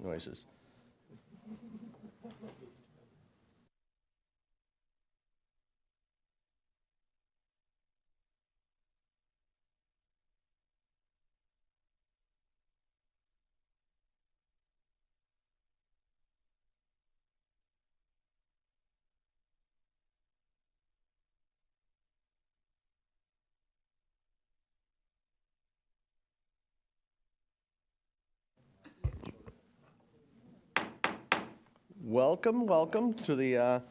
noises. Welcome to the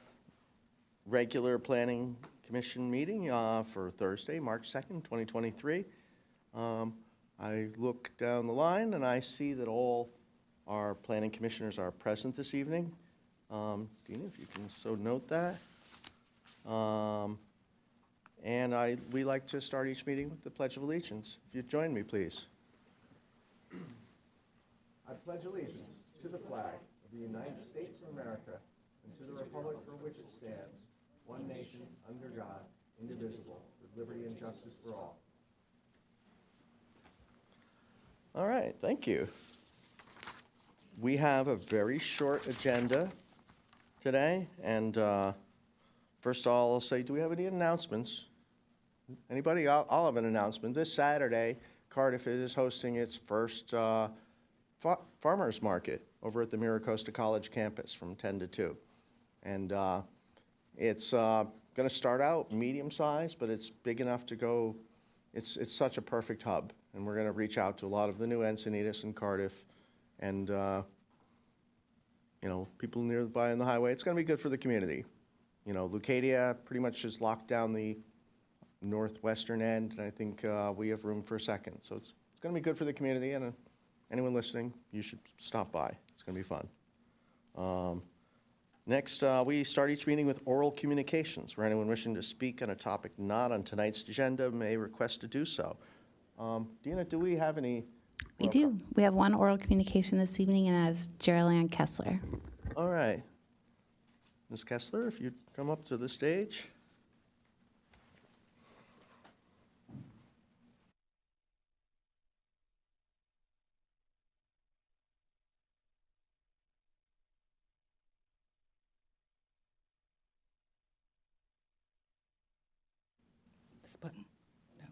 regular Planning Commission meeting for Thursday, March 2nd, 2023. I look down the line and I see that all our planning commissioners are present this evening. Dina, if you can so note that. We like to start each meeting with the Pledge of Allegiance. If you'd join me, please. I pledge allegiance to the flag of the United States of America and to the republic for which it stands, one nation, under God, indivisible, with liberty and justice for all. All right, thank you. We have a very short agenda today, and first of all, I'll say, do we have any announcements? Anybody? I'll have an announcement. This Saturday, Cardiff is hosting its first farmers market over at the Miracosta College campus from 10 to 2. And it's going to start out medium-sized, but it's big enough to go. It's such a perfect hub. And we're going to reach out to a lot of the new Encinitas in Cardiff and, people nearby on the highway. It's going to be good for the community. Leucadia pretty much just locked down the northwestern end, and I think we have room for a second. So it's going to be good for the community, and anyone listening, you should stop by. It's going to be fun. Next, we start each meeting with oral communications, where anyone wishing to speak on a topic not on tonight's agenda may request to do so. Dina, do we have any? We do. We have one oral communication this evening, and that is Geraldine Kessler. All right. Ms. Kessler, if you'd come up to the stage. This button. No.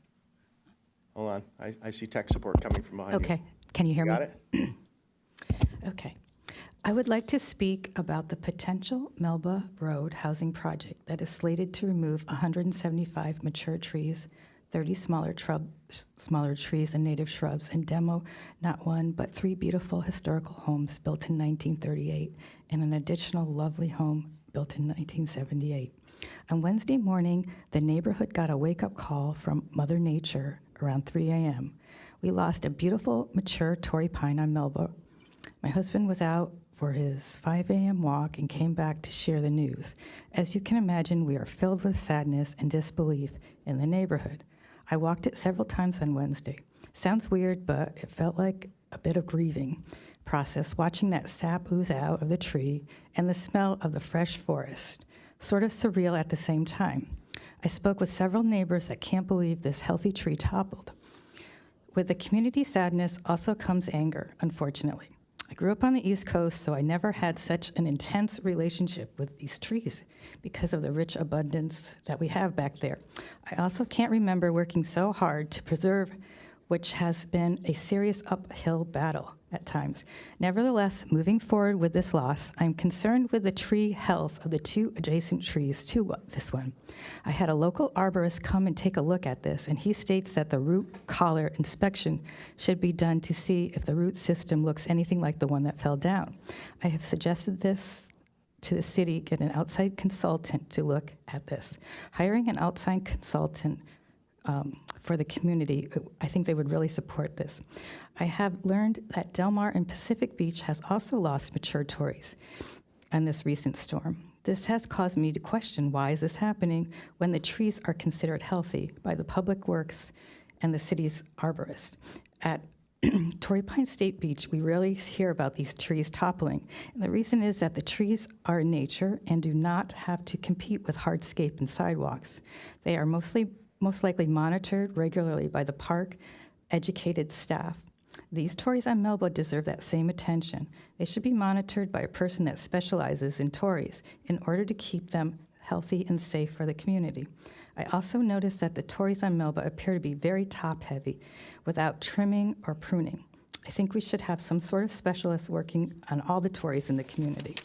Hold on. I see tech support coming from behind you. Okay. Can you hear me? Got it? Okay. I would like to speak about the potential Melba Road housing project that is slated to remove 175 mature trees, 30 smaller trees and native shrubs, and demo not one but 3 beautiful historical homes built in 1938 and an additional lovely home built in 1978. On Wednesday morning, the neighborhood got a wake-up call from Mother Nature around 3 a.m. We lost a beautiful mature Torrey pine on Melba. My husband was out for his 5 a.m. walk and came back to share the news. As you can imagine, we are filled with sadness and disbelief in the neighborhood. I walked it several times on Wednesday. Sounds weird, but it felt like a bit of grieving process, watching that sap ooze out of the tree and the smell of the fresh forest. Sort of surreal at the same time. I spoke with several neighbors that can't believe this healthy tree toppled. With the community sadness also comes anger, unfortunately. I grew up on the East Coast, so I never had such an intense relationship with these trees because of the rich abundance that we have back there. I also can't remember working so hard to preserve, which has been a serious uphill battle at times. Nevertheless, moving forward with this loss, I'm concerned with the tree health of the 2 adjacent trees to this one. I had a local arborist come and take a look at this, and he states that the root collar inspection should be done to see if the root system looks anything like the one that fell down. I have suggested this to the city, get an outside consultant to look at this. Hiring an outside consultant for the community, I think they would really support this. I have learned that Del Mar and Pacific Beach has also lost mature Torreys in this recent storm. This has caused me to question why is this happening when the trees are considered healthy by the Public Works and the city's arborist. At Torrey Pine State Beach, we rarely hear about these trees toppling. And the reason is that the trees are in nature and do not have to compete with hardscape and sidewalks. They are most likely monitored regularly by the park educated staff. These Tories on Melba deserve that same attention. They should be monitored by a person that specializes in Tories in order to keep them healthy and safe for the community. I also noticed that the Tories on Melba appear to be very top-heavy without trimming or pruning. I think we should have some sort of specialist working on all the Tories in the community.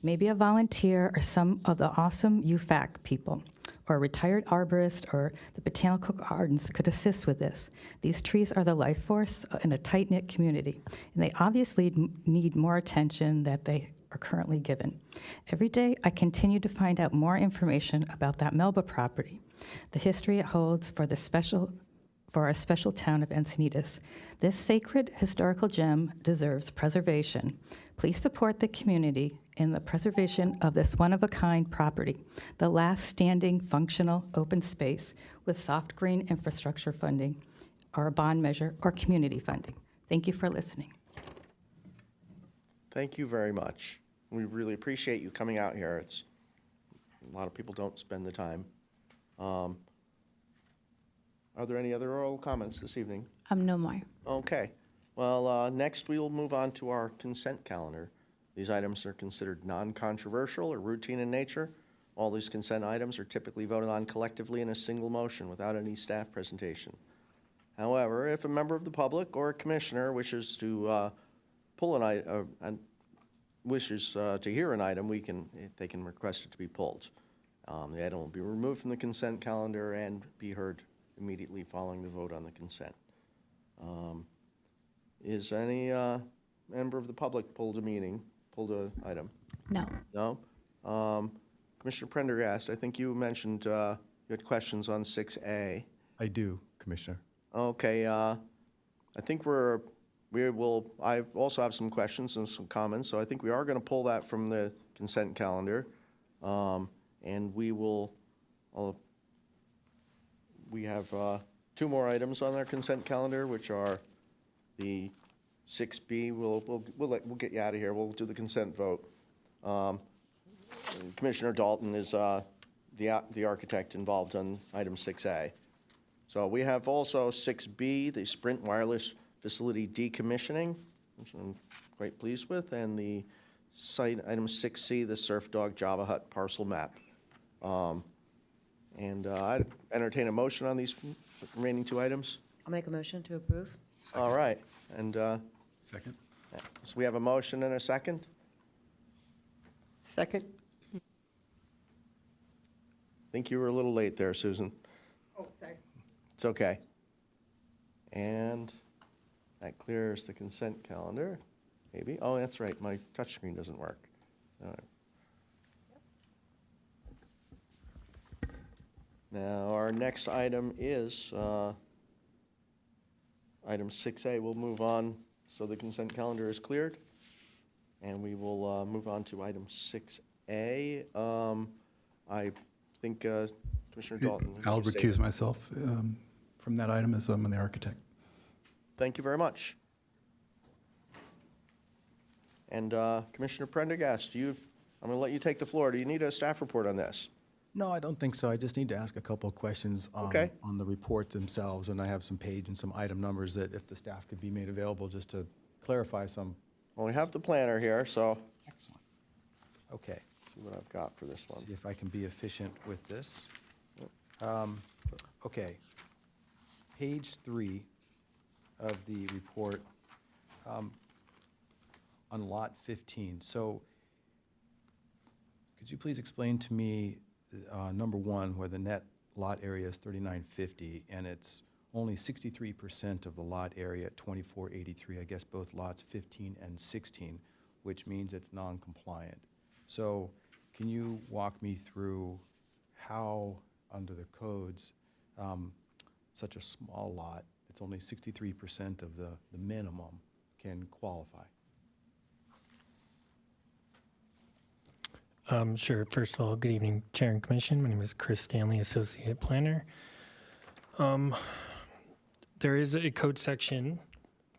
Maybe a volunteer or some of the awesome UFAC people, or a retired arborist or the botanical gardens could assist with this. These trees are the life force in a tight-knit community, and they obviously need more attention than they are currently given. Every day, I continue to find out more information about that Melba property, the history it holds for our special town of Encinitas. This sacred historical gem deserves preservation. Please support the community in the preservation of this one-of-a-kind property, the last standing functional open space with soft green infrastructure funding, or a bond measure, or community funding. Thank you for listening. Thank you very much. We really appreciate you coming out here. It's, a lot of people don't spend the time. Are there any other oral comments this evening? No more. Okay. Well, next we will move on to our consent calendar. These items are considered non-controversial or routine in nature. All these consent items are typically voted on collectively in a single motion without any staff presentation. However, if a member of the public or a commissioner wishes to pull an item, wishes to hear an item, they can request it to be pulled. The item will be removed from the consent calendar and be heard immediately following the vote on the consent. Is any member of the public pulled an item? No. No? Commissioner Prendergast, I think you mentioned you had questions on 6A. I do, Commissioner. Okay, I think I also have some questions and some comments, so I think we are going to pull that from the consent calendar. And we have two more items on our consent calendar, which are the 6B. We'll get you out of here. We'll do the consent vote. Commissioner Dalton is the architect involved on item 6A. So we have also 6B, the Sprint Wireless Facility decommissioning, which I'm quite pleased with, and the site item 6C, the Surf Dog Java Hut parcel map. I'd entertain a motion on these remaining two items. I'll make a motion to approve. All right, and Second? so we have a motion and a second. Second. I think you were a little late there, Susan. Oh, sorry. It's okay. And that clears the consent calendar, maybe. Oh, that's right, my touchscreen doesn't work. All right. Now, our next item is item 6A. We'll move on, so the consent calendar is cleared. And we will move on to item 6A. I think Commissioner Dalton. I'll recuse myself from that item as I'm the architect. Thank you very much. And Commissioner Prendergast, I'm going to let you take the floor. Do you need a staff report on this? No, I don't think so. I just need to ask a couple of questions Okay. on the reports themselves, and I have some page and some item numbers that if the staff could be made available just to clarify some. Well, we have the planner here, so Excellent. Okay, let's see what I've got for this one. see if I can be efficient with this. Okay, page 3 of the report on lot 15. So could you please explain to me, number one, where the net lot area is 3950, and it's only 63% of the lot area at 2483, I guess both lots 15 and 16, which means it's non-compliant. So can you walk me through how, under the codes, such a small lot, it's only 63% of the minimum, can qualify? Sure. First of all, good evening, Chair and Commission. My name is Chris Stanley, Associate Planner. There is a code section.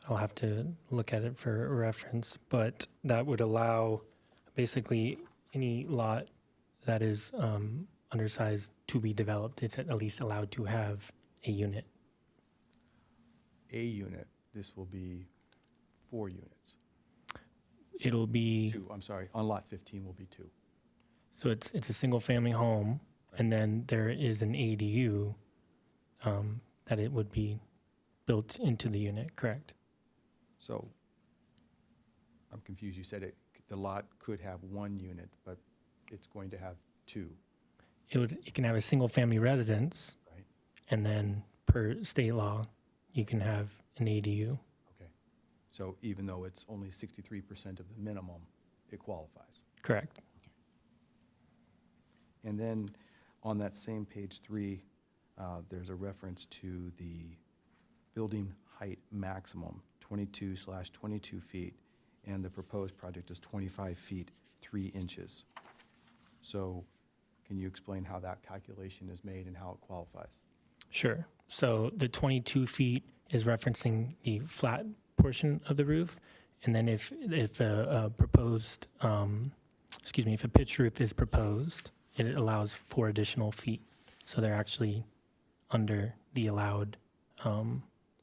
I'll have to look at it for reference, but that would allow basically any lot that is undersized to be developed. It's at least allowed to have a unit. A unit. this will be 4 units. It'll be, 2, I'm sorry, on lot 15 will be 2. so it's a single-family home, and then there is an ADU that it would be built into the unit, correct? So I'm confused. You said the lot could have 1 unit, but it's going to have 2, It can have a single-family residence, right? and then per state law, you can have an ADU. Okay. So even though it's only 63% of the minimum, it qualifies. Correct. And then on that same page 3, there's a reference to the building height maximum, 22/22 feet, and the proposed project is 25 feet, 3 inches. So can you explain how that calculation is made and how it qualifies? Sure. So the 22 feet is referencing the flat portion of the roof, and then if a proposed, if a pitched roof is proposed, it allows 4 additional feet. So they're actually under the allowed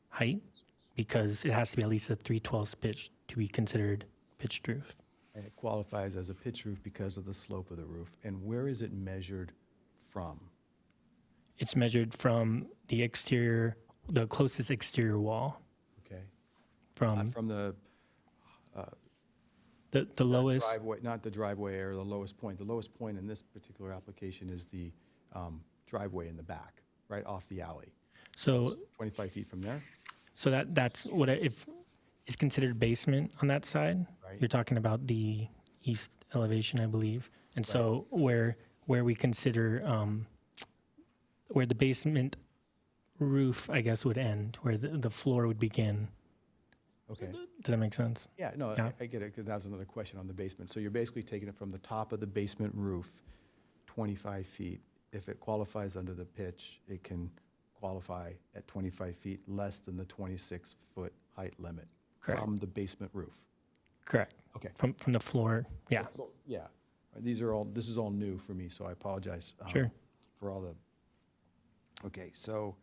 height, because it has to be at least a 3/12 pitch to be considered pitched roof. And it qualifies as a pitch roof because of the slope of the roof. And where is it measured from? It's measured from the exterior, the closest exterior wall, Okay. from From the the lowest. driveway, not the driveway or the lowest point. The lowest point in this particular application is the driveway in the back, right off the alley. So 25 feet from there? So that's what if is considered basement on that side. Right. You're talking about the east elevation, I believe. And so where we consider where the basement roof, I guess, would end, where the floor would begin. Okay. Does that make sense? Yeah, no, Yeah. I get it, because that was another question on the basement. So you're basically taking it from the top of the basement roof, 25 feet. If it qualifies under the pitch, it can qualify at 25 feet, less than the 26-foot height limit Correct. from the basement roof. Correct. Okay. From the floor. Yeah. Yeah. This is all new for me, so I apologize. Sure. For all the, okay, so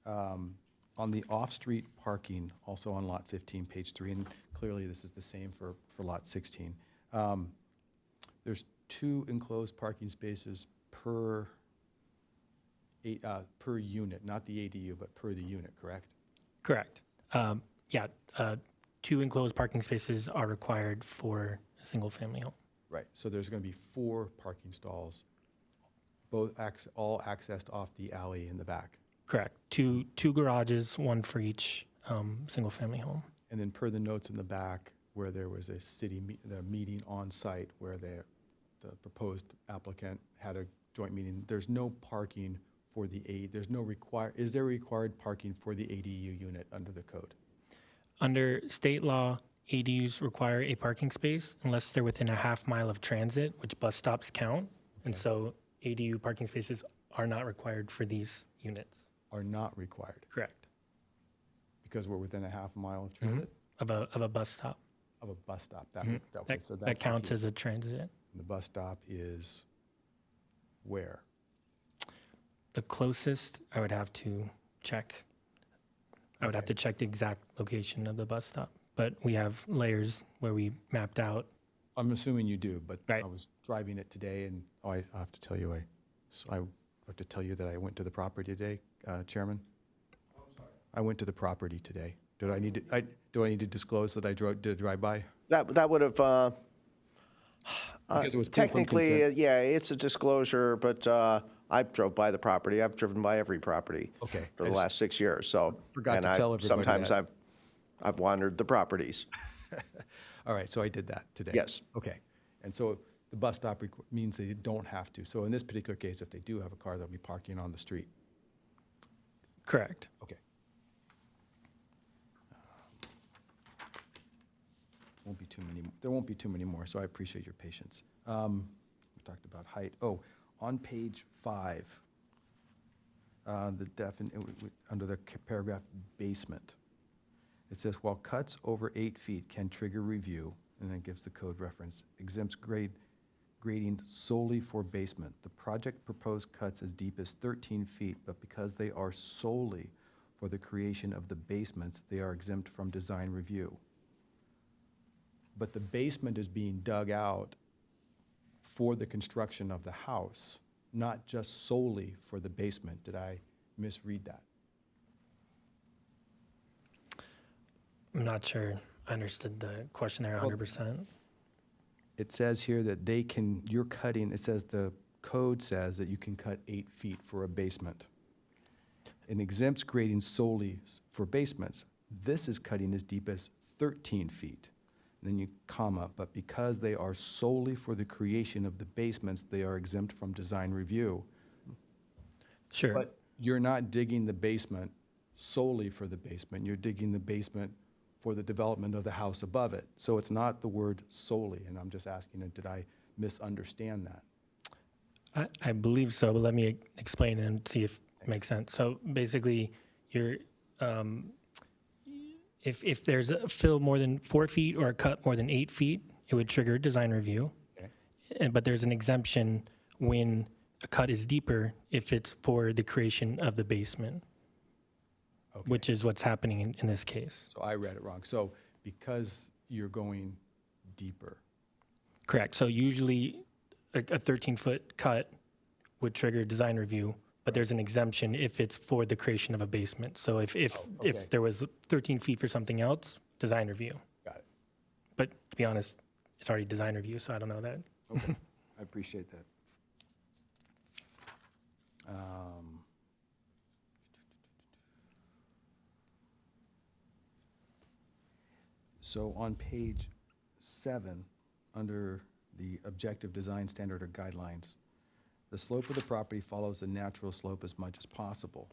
on the off-street parking, also on lot 15, page 3, and clearly this is the same for lot 16. There's 2 enclosed parking spaces per unit, not the ADU, but per the unit, correct? Correct. 2 enclosed parking spaces are required for a single family home. Right, so there's going to be 4 parking stalls, all accessed off the alley in the back. Correct. Two garages, 1 for each single family home. And then per the notes in the back, where there was a the meeting on site where the proposed applicant had a joint meeting, there's no parking for is there required parking for the ADU unit under the code? Under state law, ADUs require a parking space unless they're within a half mile of transit, which bus stops count. And so ADU parking spaces are not required for these units. Are not required, Correct. because we're within a half mile of transit? Of a bus stop. Of a bus stop. Mhm. That counts as a transit. The bus stop is where? The closest, I would have to check. I would have to check the exact location of the bus stop. But we have layers where we mapped out. I'm assuming you do, but Right. I was driving it today, and I have to tell you, I have to tell you that I went to the property today, Chairman. I went to the property today. Do I need to disclose that I did a drive-by? That would have, Because it was proof of technically, consent. yeah, it's a disclosure, but I drove by the property. I've driven by every property. Okay. For I the just last 6 years, so. forgot and to tell everybody sometimes that. I've wandered the properties. All right, so I did that today? Yes. Okay. And so the bus stop means they don't have to. So in this particular case, if they do have a car, they'll be parking on the street. Correct. Okay. There won't be too many more, so I appreciate your patience. We talked about height. Oh, on page 5, under the paragraph basement, it says, while cuts over 8 feet can trigger review, and then it gives the code reference, exempts grading solely for basement. The project proposed cuts as deep as 13 feet, but because they are solely for the creation of the basements, they are exempt from design review. But the basement is being dug out for the construction of the house, not just solely for the basement. Did I misread that? I'm not sure I understood the question there 100%. It says here that you're cutting, it says the code says that you can cut 8 feet for a basement. It exempts grading solely for basements. This is cutting as deep as 13 feet. Then you comma, but because they are solely for the creation of the basements, they are exempt from design review. Sure. But you're not digging the basement solely for the basement. You're digging the basement for the development of the house above it. So it's not the word solely, and I'm just asking, did I misunderstand that? I believe so, but let me explain and see if it makes sense. So basically, you're, if there's a fill more than 4 feet or a cut more than 8 feet, it would trigger design review. Okay. But there's an exemption when a cut is deeper if it's for the creation of the basement, Okay. which is what's happening in this case. So I read it wrong. So because you're going deeper. Correct. So usually a 13-foot cut would trigger design review, but there's an exemption if it's for the creation of a basement. So if okay. there was 13 feet for something else, design review. Got it. But to be honest, it's already design review, so I don't know that. Okay. I appreciate that. So on page 7, under the objective design standard or guidelines, the slope of the property follows the natural slope as much as possible.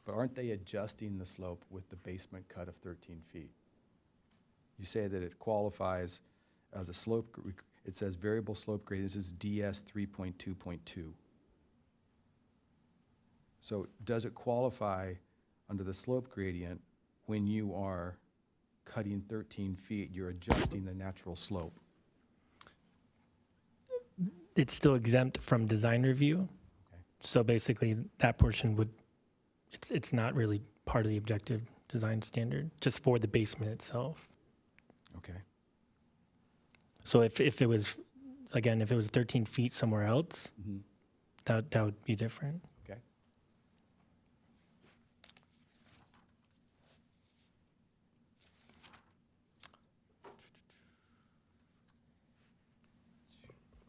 But aren't they adjusting the slope with the basement cut of 13 feet? You say that it qualifies as a slope, it says variable slope grade, this is DS 3.2.2. So does it qualify under the slope gradient when you are cutting 13 feet, you're adjusting the natural slope? It's still exempt from design review. Okay. So basically, that portion it's not really part of the objective design standard, just for the basement itself. Okay. So if it was, again, if it was 13 feet somewhere else, that would be different. Okay.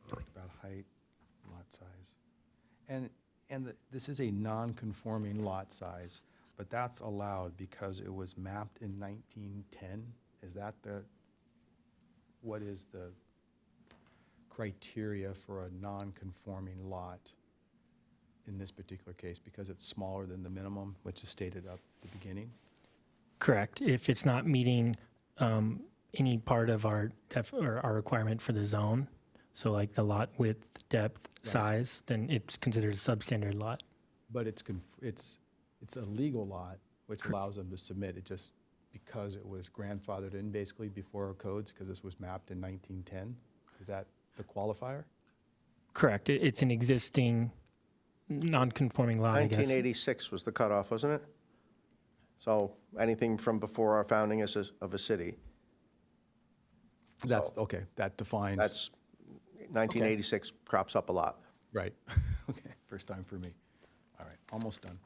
Talked about height, lot size. This is a non-conforming lot size, but that's allowed because it was mapped in 1910. Is that what is the criteria for a non-conforming lot in this particular case? Because it's smaller than the minimum, which is stated up at the beginning? Correct. If it's not meeting any part of our requirement for the zone, so like the lot width, depth, Right. size, then it's considered a substandard lot. But it's a legal lot, which allows them to submit it just because it was grandfathered in basically before our codes, because this was mapped in 1910? Is that the qualifier? Correct. It's an existing non-conforming lot, I guess. 1986 was the cutoff, wasn't it? So anything from before our founding of a city. That's, okay, that defines. That's, 1986 crops up a lot. Right. Okay, first time for me. All right, almost done.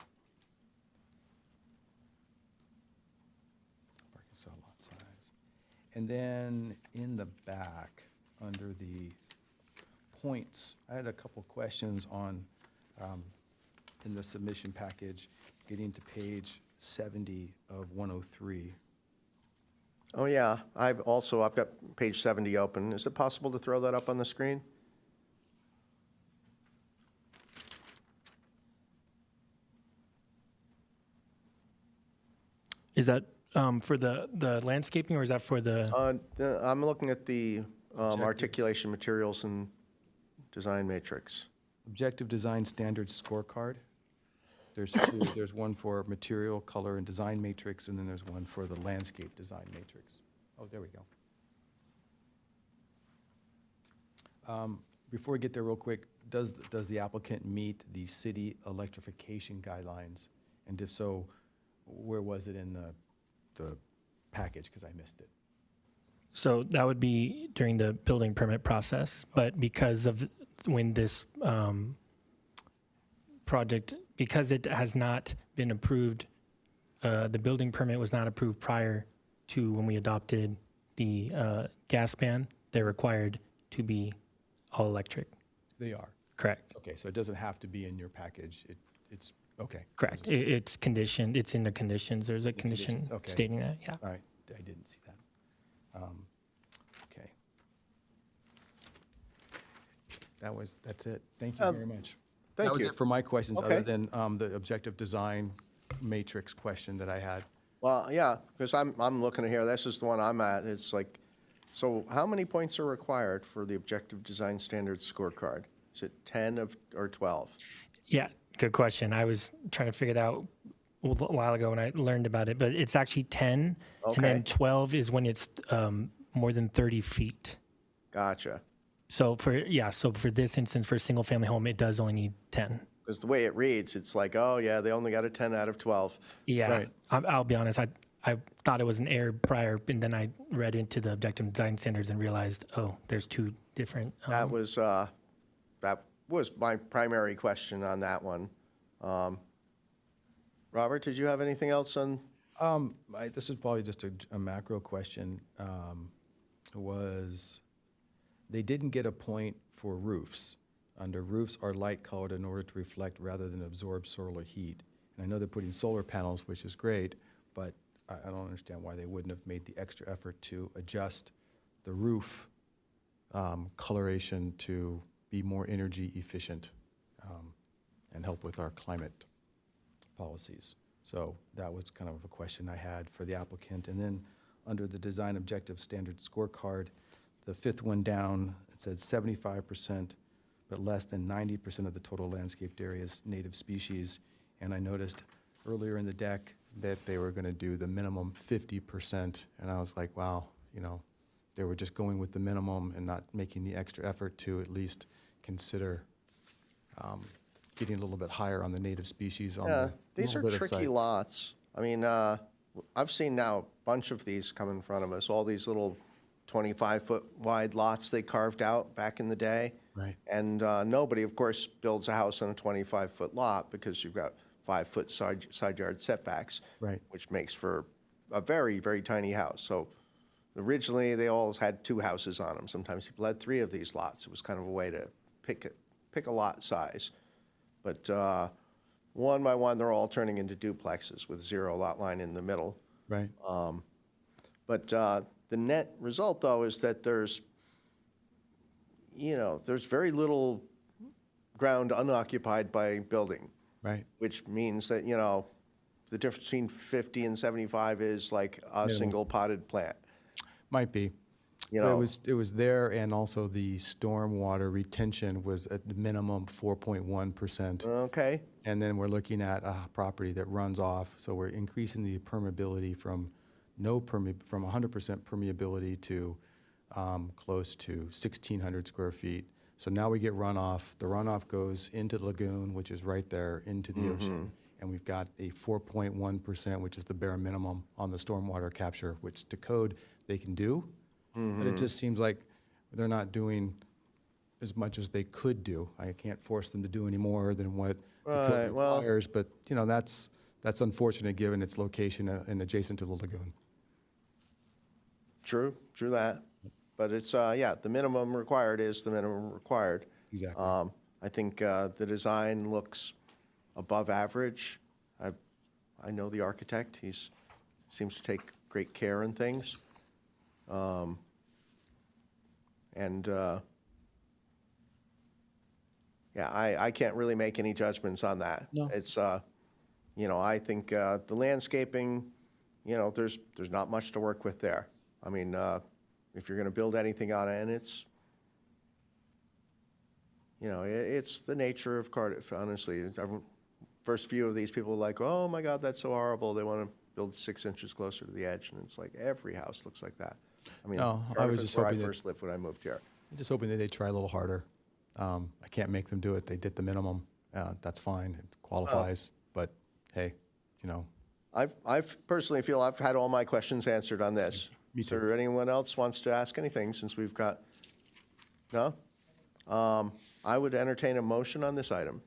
Parking cell lot size. And then in the back, under the points, I had a couple questions on, in the submission package, getting to page 70 of 103. Oh, yeah. I've got page 70 open. Is it possible to throw that up on the screen? Is that for the landscaping, or is that for the? I'm looking at the Objective. articulation materials and design matrix. Objective Design Standards Scorecard. There's two. There's one for material, color, and design matrix, and then there's one for the landscape design matrix. Oh, there we go. Before we get there real quick, does the applicant meet the city electrification guidelines? And if so, where was it in the package, because I missed it? So that would be during the building permit process, but because of when this project, because it has not been approved, the building permit was not approved prior to when we adopted the gas ban, they're required to be all electric. They are. Correct. Okay, so it doesn't have to be in your package. It's, okay. Correct. It's conditioned. It's in the conditions. There's a condition conditions, okay. stating that. Yeah. All right, I didn't see that. Okay. That's it. Thank you very much. thank That was you. it for my questions, Okay. other than the objective design matrix question that I had. Well, yeah, because I'm looking at here, this is the one I'm at, it's like, so how many points are required for the Objective Design Standards scorecard? Is it 10 or 12? Yeah. Good question. I was trying to figure it out a while ago when I learned about it, but it's actually 10, and then Okay. 12 is when it's more than 30 feet. Gotcha. So for this instance, for a single family home, it does only need 10. Because the way it reads, it's like, oh, yeah, they only got a 10 out of 12. Yeah. Right. I'll be honest. I thought it was an error prior, and then I read into the objective design standards and realized, oh, there's two different. That was my primary question on that one. Robert, did you have anything else on? This is probably just a macro question. They didn't get a point for roofs. Under roofs are light colored in order to reflect rather than absorb solar heat. And I know they're putting solar panels, which is great, but I don't understand why they wouldn't have made the extra effort to adjust the roof coloration to be more energy efficient and help with our climate policies. So that was kind of a question I had for the applicant. And then under the design objective standard scorecard, the fifth one down, it said 75%, but less than 90% of the total landscaped area is native species. And I noticed earlier in the deck that they were going to do the minimum 50%. And I was like, wow, they were just going with the minimum and not making the extra effort to at least consider getting a little bit higher on the native species on Yeah, the these are little bit of tricky site. lots. I mean, I've seen now a bunch of these come in front of us, all these little 25-foot wide lots they carved out back in the day. Right. And nobody, of course, builds a house on a 25-foot lot because you've got 5-foot side yard setbacks. Right. Which makes for a very, very tiny house. So originally, they all had 2 houses on them. Sometimes people had 3 of these lots. It was kind of a way to pick a lot size. But one by one, they're all turning into duplexes with 0 lot line in the middle. Right. But the net result, though, is that there's very little ground unoccupied by building, Right. which means that, the difference between 50 and 75 is like a Minimal. single potted plant. Might be. You But know. it was there, and also the stormwater retention was at the minimum 4.1%. Okay, And then we're looking at a property that runs off, so we're increasing the permeability from 100% permeability to close to 1,600 square feet. So now we get runoff. The runoff goes into the lagoon, which is right there, into the ocean. And we've got a 4.1%, which is the bare minimum on the stormwater capture, which to code they can do. But it just seems like they're not doing as much as they could do. I can't force them to do any more than what the Right, code well- requires, but that's unfortunate given its location and adjacent to the lagoon. true that. But it's, the minimum required is the minimum required. Exactly. I think the design looks above average. I know the architect. Seems to take great care in things. I can't really make any judgments on that. No. It's, I think the landscaping, there's not much to work with there. I mean, if you're going to build anything on it, and it's the nature of Cardiff, honestly. First few of these people are like, oh my God, that's so horrible. They want to build 6 inches closer to the edge, and it's like every house looks like that. I mean, No, I Cardiff was is just where I hoping that- first lived when I moved here. I'm just hoping that they try a little harder. I can't make them do it. They did the minimum. That's fine. It qualifies. But hey, I personally feel I've had all my questions answered on this. Me Is too. there anyone else wants to ask anything since we've got, no? I would entertain a motion on this item.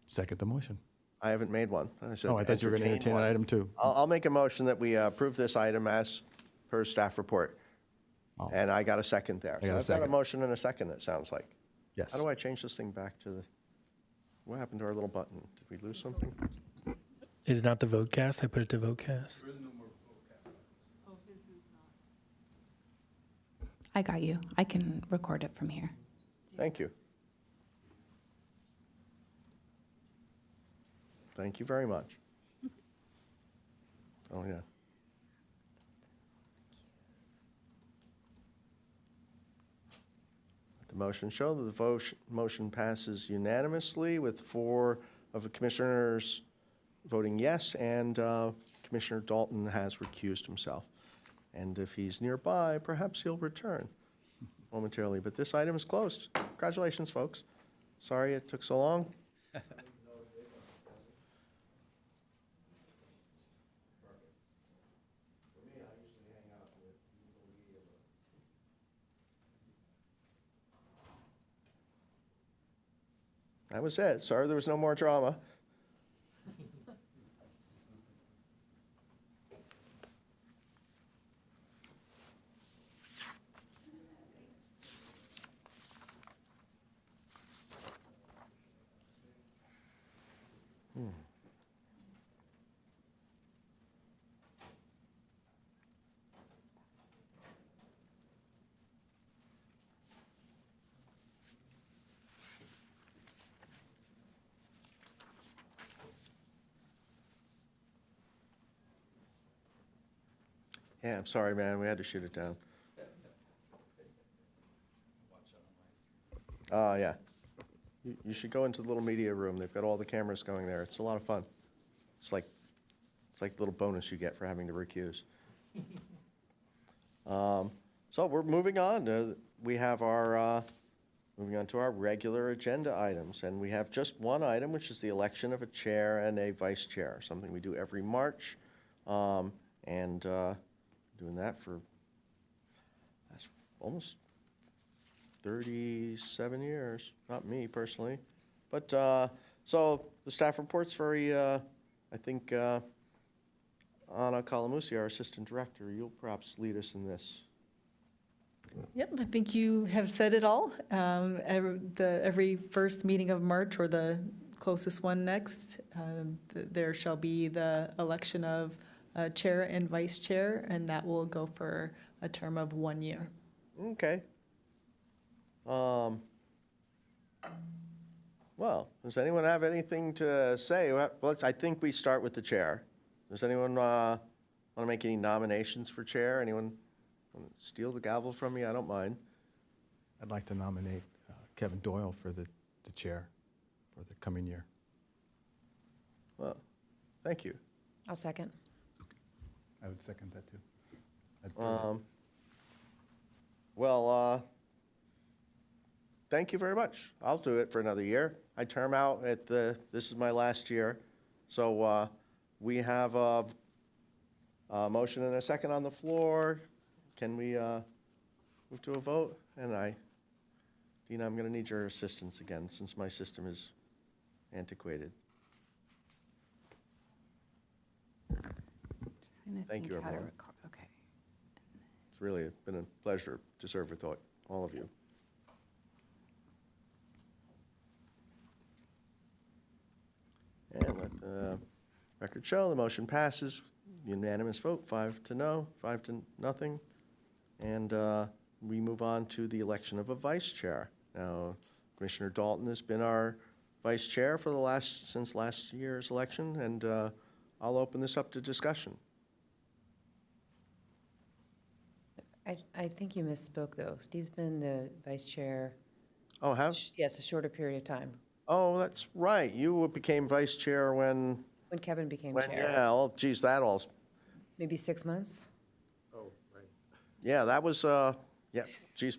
Second the motion. I haven't made one. I said Oh, I thought you were going to entertain an one. item too. I'll make a motion that we approve this item as per staff report. Oh. And I got a second there. I got a So I've got a second. motion and a second, it sounds like. Yes. How do I change this thing back to the, what happened to our little button? Did we lose something? Is it not the vote cast? I put it to vote cast. I got you. I can record it from here. Thank you. Thank you very much. Oh, yeah. Let the motion show that the motion passes unanimously with 4 of the commissioners voting yes, and Commissioner Dalton has recused himself. And if he's nearby, perhaps he'll return momentarily. But this item is closed. Congratulations, folks. Sorry it took so long. That was it. Sorry there was no more drama. Yeah, I'm sorry, man. We had to shoot it down. Yeah. You should go into the little media room. They've got all the cameras going there. It's a lot of fun. It's like the little bonus you get for having to recuse. So we're moving on. We have our, moving on to our regular agenda items. And we have just one item, which is the election of a chair and a vice chair, something we do every March. Doing that for that's almost 37 years. Not me personally, but so the staff report's very. I think Anna Kalamusi, our assistant director, you'll perhaps lead us in this. Yep, I think you have said it all. Every first meeting of March, or the closest one next, there shall be the election of chair and vice chair, and that will go for a term of 1 year. Okay. Well, does anyone have anything to say? Well, I think we start with the chair. Does anyone want to make any nominations for chair? Anyone want to steal the gavel from me? I don't mind. I'd like to nominate Kevin Doyle for the chair for the coming year. Well, thank you. I'll second. I would second that too. Thank you very much. I'll do it for another year. I term out at this is my last year. So we have a motion and a second on the floor. Can we move to a vote? And Dina, I'm going to need your assistance again since my system is antiquated. Thank you, everyone. Okay. It's really been a pleasure to serve with all of you. And let the record show, the motion passes, unanimous vote, 5 to no, 5 to nothing. And we move on to the election of a vice chair. Now, Commissioner Dalton has been our vice chair for since last year's election, and I'll open this up to discussion. I think you misspoke, though. Steve's been the vice chair, Oh, yes, a shorter period of time, oh, that's right. You became vice chair when, when Kevin became chair. yeah, oh, geez, Maybe 6 months? yeah, that was, yeah, geez,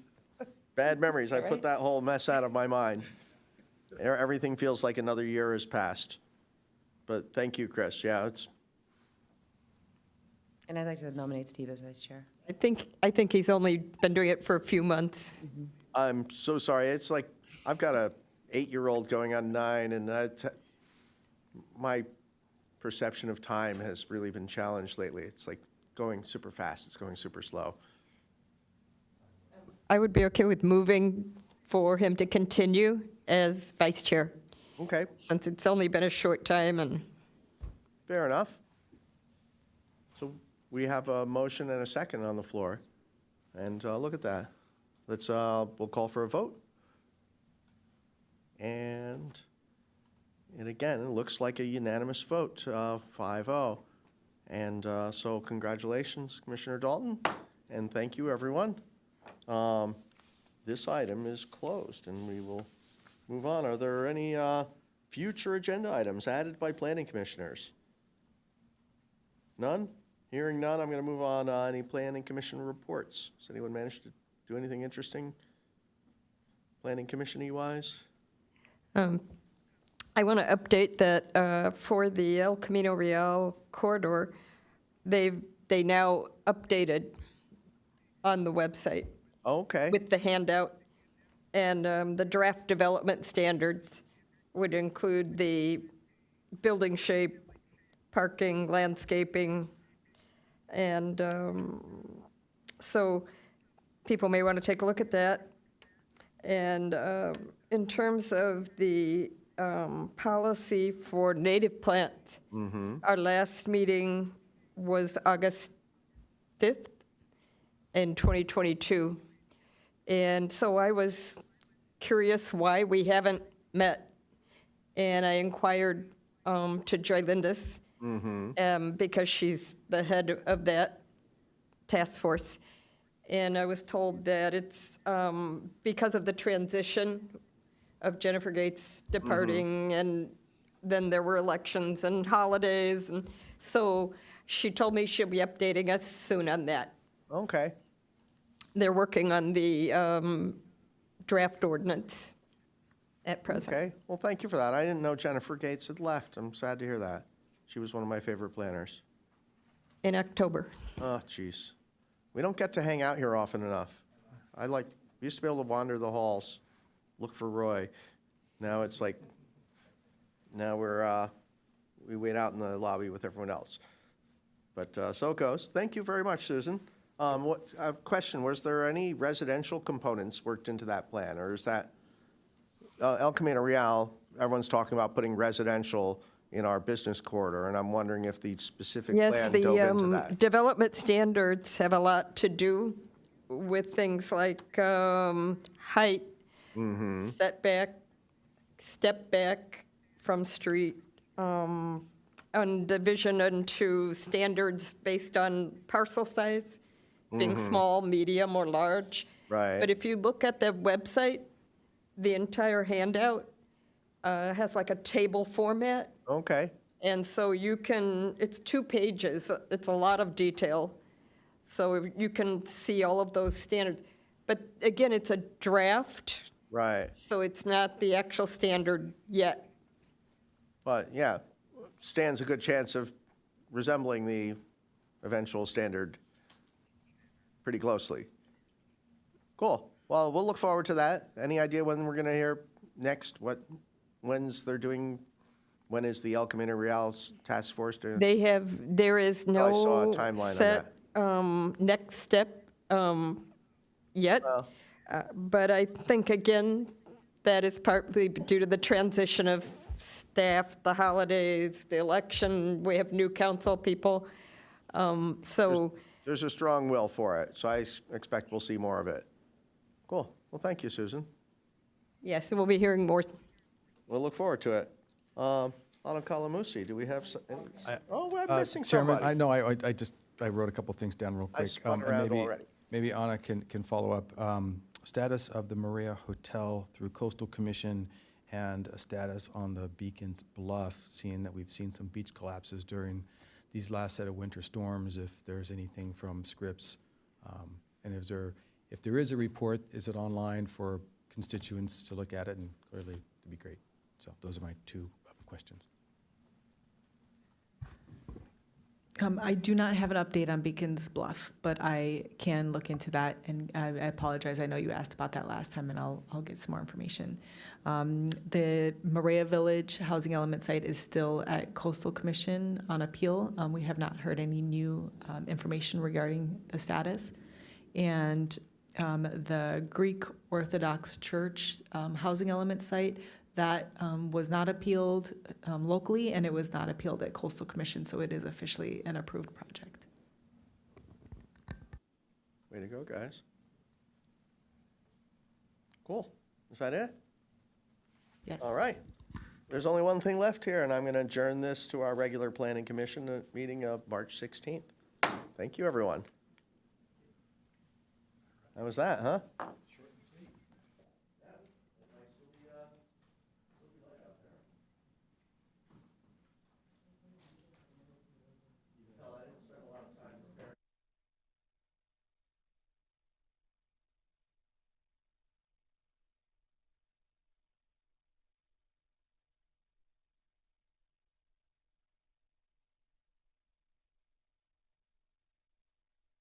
bad memories. I put Right. that whole mess out of my mind. Everything feels like another year has passed. But thank you, Chris. Yeah, And I'd like to nominate Steve as vice chair. I think he's only been doing it for a few months. I'm so sorry. It's like, I've got a 8-year-old going on 9, and my perception of time has really been challenged lately. It's like going super fast. It's going super slow. I would be okay with moving for him to continue as vice chair, Okay, since it's only been a short time and fair enough. So we have a motion and a second on the floor. And look at that. We'll call for a vote. And again, it looks like a unanimous vote, 5-0. And so congratulations, Commissioner Dalton, and thank you, everyone. This item is closed, and we will move on. Are there any future agenda items added by planning commissioners? None? Hearing none, I'm going to move on. Any planning commission reports? Has anyone managed to do anything interesting, planning commission-y wise? I want to update that for the El Camino Real corridor, they now updated on the website Okay. with the handout. And the draft development standards would include the building shape, parking, landscaping, and so people may want to take a look at that. And in terms of the policy for native plants, our last meeting was August 5th in 2022. And so I was curious why we haven't met. And I inquired to Joy Lindis, because she's the head of that task force. And I was told that it's because of the transition of Jennifer Gates departing, and then there were elections and holidays. And so she told me she'll be updating us soon on that. Okay. They're working on the draft ordinance at present. Okay. Well, thank you for that. I didn't know Jennifer Gates had left. I'm sad to hear that. She was one of my favorite planners. In October. Oh, jeez. We don't get to hang out here often enough. We used to be able to wander the halls, look for Roy. Now it's like, now we wait out in the lobby with everyone else. But so it goes. Thank you very much, Susan. Question, was there any residential components worked into that plan? Or is that, El Camino Real, everyone's talking about putting residential in our business corridor, and I'm wondering if the specific Yes, plan dove into the that. development standards have a lot to do with things like height, setback, step back from street, and division into standards based on parcel size, being small, medium, or large. Right. But if you look at the website, the entire handout has like a table format. Okay. And so you can, it's 2 pages, it's a lot of detail. So you can see all of those standards. But again, it's a draft, Right. so it's not the actual standard yet. But yeah, stands a good chance of resembling the eventual standard pretty closely. Cool. Well, we'll look forward to that. Any idea when we're going to hear next? When is the El Camino Real task force doing? There is I saw a no timeline on set next step yet. Well. But I think, again, that is partly due to the transition of staff, the holidays, the election. We have new council people. So There's a strong will for it, so I expect we'll see more of it. Cool. Well, thank you, Susan. yes, we'll be hearing more. We'll look forward to it. Anna Kalamusi, do we have any? Oh, we're missing Chairman, somebody. I wrote a couple things down real quick. spun and around already. Maybe Anna can follow up. Status of the Maria Hotel through Coastal Commission, and a status on the Beacons Bluff, seeing that we've seen some beach collapses during these last set of winter storms, if there's anything from Scripps. And if there is a report, is it online for constituents to look at it? And clearly, it'd be great. So those are my 2 questions. I do not have an update on Beacon's Bluff, but I can look into that, and I apologize. I know you asked about that last time, and I'll get some more information. The Maria Village housing element site is still at Coastal Commission on appeal. We have not heard any new information regarding the status. And the Greek Orthodox Church housing element site, that was not appealed locally, and it was not appealed at Coastal Commission, so it is officially an approved project. Way to go, guys. Cool. Is that it? Yes. All right. There's only one thing left here, and I'm going to adjourn this to our regular planning commission meeting of March 16th. Thank you, everyone. How was that, huh?